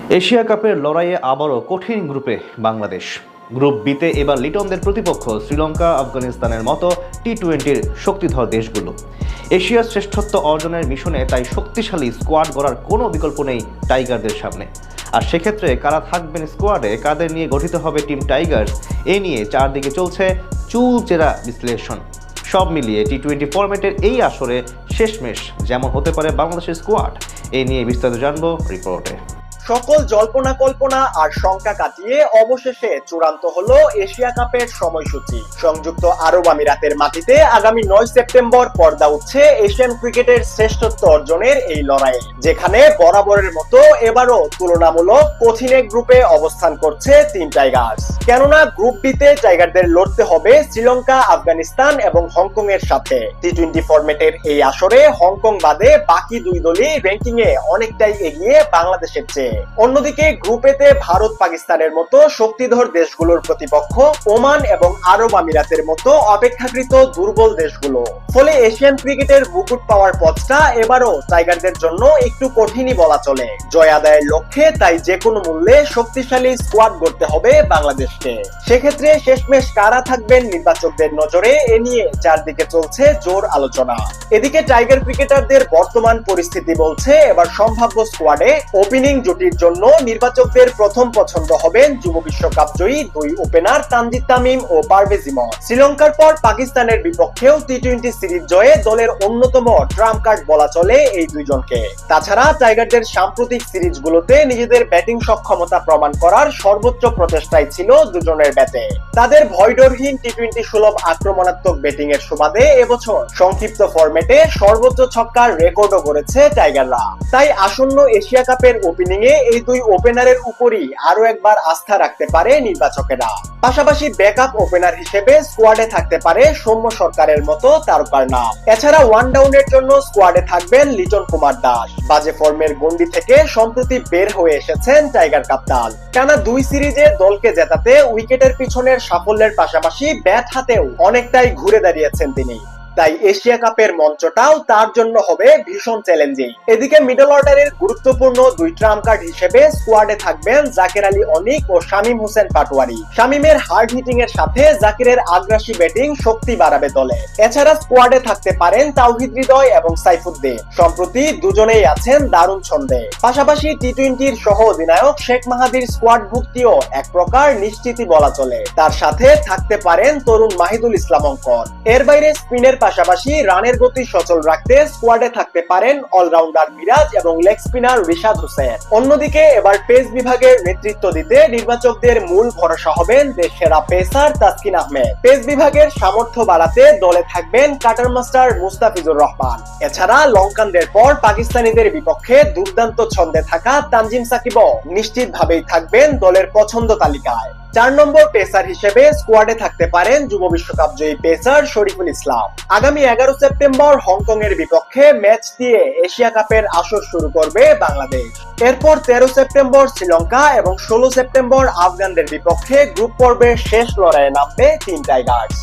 Asia কাপের লড়াইয়ে আবারও কঠিন গ্রুপে বাংলাদেশ। গ্রুপ বিতে এবার লিটনদের প্রতিপক্ষ শ্রীলঙ্কা, আফগানিস্তানের মতো টি-20-র শক্তিধর দেশগুলো। এশিয়ার শ্রেষ্ঠত্ব অর্জনের মিশনে তাই শক্তিশালী স্কোয়াড গড়ার কোনো বিকল্প নেই টাইগারদের সামনে। আর সেক্ষেত্রে কারা থাকবেন স্কোয়াডে, কাদের নিয়ে গঠিত হবে টিম টাইগার্স, এ নিয়ে চারদিকে চলছে চুলচেরা বিশ্লেষণ। সব মিলিয়ে টি-20 ফরম্যাটের এই আসরে শেষমেশ যেমন হতে পারে বাংলাদেশের স্কোয়াড, এ নিয়ে বিস্তারিত জানবো রিপোর্টে। সকল জল্পনা কল্পনা আর শঙ্কা কাটিয়ে অবশেষে চূড়ান্ত হলো এশিয়া কাপের সময়সূচি। সংযুক্ত আরব আমিরাতের মাটিতে আগামী 9 সেপ্টেম্বর পর্দা উঠছে এশিয়ান ক্রিকেটের শ্রেষ্ঠত্ব অর্জনের এই লড়াইয়ে, যেখানে বরাবরের মতো এবারও তুলনামূলক কঠিন এক গ্রুপে অবস্থান করছে টিম টাইগার্স। কেননা গ্রুপ বিতে টাইগারদের লড়তে হবে শ্রীলঙ্কা, আফগানিস্তান এবং হংকং এর সাথে। টি-20 ফরম্যাটের এই আসরে হংকং বাদে বাকি দুই দলই র্যাঙ্কিং এ অনেকটাই এগিয়ে বাংলাদেশের চেয়ে। অন্যদিকে গ্রুপেতে ভারত, পাকিস্তানের মতো শক্তিধর দেশগুলোর প্রতিপক্ষ ওমান এবং আরব আমিরাতের মতো অপেক্ষাকৃত দুর্বল দেশগুলো। ফলে এশিয়ান ক্রিকেটের মুকুট পাওয়ার পথটা এবারও টাইগারদের জন্য একটু কঠিনই বলা চলে। জয় আদায়ের লক্ষ্যে তাই যে কোনো মূল্যে শক্তিশালী স্কোয়াড গড়তে হবে বাংলাদেশকে। সেক্ষেত্রে শেষমেশ কারা থাকবেন নির্বাচকদের নজরে, এ নিয়ে চারদিকে চলছে জোর আলোচনা। এদিকে টাইগার ক্রিকেটারদের বর্তমান পরিস্থিতি বলছে এবার সম্ভাব্য স্কোয়াডে ওপেনিং জুটির জন্য নির্বাচকদের প্রথম পছন্দ হবেন যুব বিশ্বকাপ জয়ী দুই ওপেনার তানজিদ তামিম ও পারভেজ ইমন। শ্রীলঙ্কার পর পাকিস্তানের বিপক্ষেও টি-20 সিরিজ জয়ে দলের অন্যতম ট্রাম্প কার্ড বলা চলে এই দুইজনকে। তাছাড়া টাইগারদের সাম্প্রতিক সিরিজগুলোতে নিজেদের ব্যাটিং সক্ষমতা প্রমাণ করার সর্বোচ্চ প্রচেষ্টাই ছিল দুজনের ব্যাটে। তাদের ভয়ডরহীন টি-20 সুলভ আক্রমণাত্মক ব্যাটিং এর সুবাদে এবছর সংক্ষিপ্ত ফরম্যাটে সর্বোচ্চ ছক্কার রেকর্ডও গড়েছে টাইগাররা। তাই আসন্ন এশিয়া কাপের ওপেনিং এ এই দুই ওপেনারের উপরই আরো একবার আস্থা রাখতে পারে নির্বাচকেরা। পাশাপাশি ব্যাকআপ ওপেনার হিসেবে স্কোয়াডে থাকতে পারে সৌম্য সরকারের মতো তারকার নাম। এছাড়া ওয়ান ডাউনের জন্য স্কোয়াডে থাকবেন লিটন কুমার দাস। বাজে ফর্মের গন্ডি থেকে সম্প্রতি বের হয়ে এসেছেন টাইগার কাপ্তান। টানা দুই সিরিজে দলকে জেতাতে উইকেটের পিছনের সাফল্যের পাশাপাশি ব্যাট হাতেও অনেকটাই ঘুরে দাঁড়িয়েছেন তিনি। তাই এশিয়া কাপের মঞ্চটাও তার জন্য হবে ভীষণ চ্যালেঞ্জিং। এদিকে মিডল অর্ডারের গুরুত্বপূর্ণ দুই ট্রাম্প কার্ড হিসেবে স্কোয়াডে থাকবেন জাকির আলী অনিক ও শামীম হোসেন পাটোয়ারি। শামীমের হার্ড হিটিং এর সাথে জাকিরের আগ্রাসী ব্যাটিং শক্তি বাড়াবে দলে। এছাড়া স্কোয়াডে থাকতে পারেন তাওহিদ হৃদয় এবং সাইফুদ্দিন। সম্প্রতি দুজনেই আছেন দারুণ ছন্দে। পাশাপাশি টি-20-র সহ অধিনায়ক শেখ মাহাদির স্কোয়াড ভুক্তিও এক প্রকার নিশ্চিতই বলা চলে। তার সাথে থাকতে পারেন তরুণ মাহিদুল ইসলাম অঙ্কন। এর বাইরে স্পিনের পাশাপাশি রানের গতি সচল রাখতে স্কোয়াডে থাকতে পারেন অলরাউন্ডার মিরাজ এবং লেগ স্পিনার রিশাদ হোসেন। অন্যদিকে এবার পেস বিভাগের নেতৃত্ব দিতে নির্বাচকদের মূল ভরসা হবেন দেশসেরা পেসার তাসকিন আহমেদ। পেস বিভাগের সামর্থ্য বাড়াতে দলে থাকবেন কাটার মাস্টার মুস্তাফিজুর রহমান। এছাড়া লঙ্কানদের পর পাকিস্তানিদের বিপক্ষে দুর্দান্ত ছন্দে থাকা তানজিম সাকিবও নিশ্চিতভাবেই থাকবেন দলের পছন্দ তালিকায়। 4 নম্বর পেসার হিসেবে স্কোয়াডে থাকতে পারেন যুব বিশ্বকাপ জয়ী পেসার শরীফুল ইসলাম। আগামী 11 সেপ্টেম্বর হংকং এর বিপক্ষে ম্যাচ দিয়ে এশিয়া কাপের আসর শুরু করবে বাংলাদেশ। এরপর 13 সেপ্টেম্বর শ্রীলঙ্কা এবং 16 সেপ্টেম্বর আফগানদের বিপক্ষে গ্রুপ পর্বের শেষ লড়াইয়ে নামবে টিম টাইগার্স।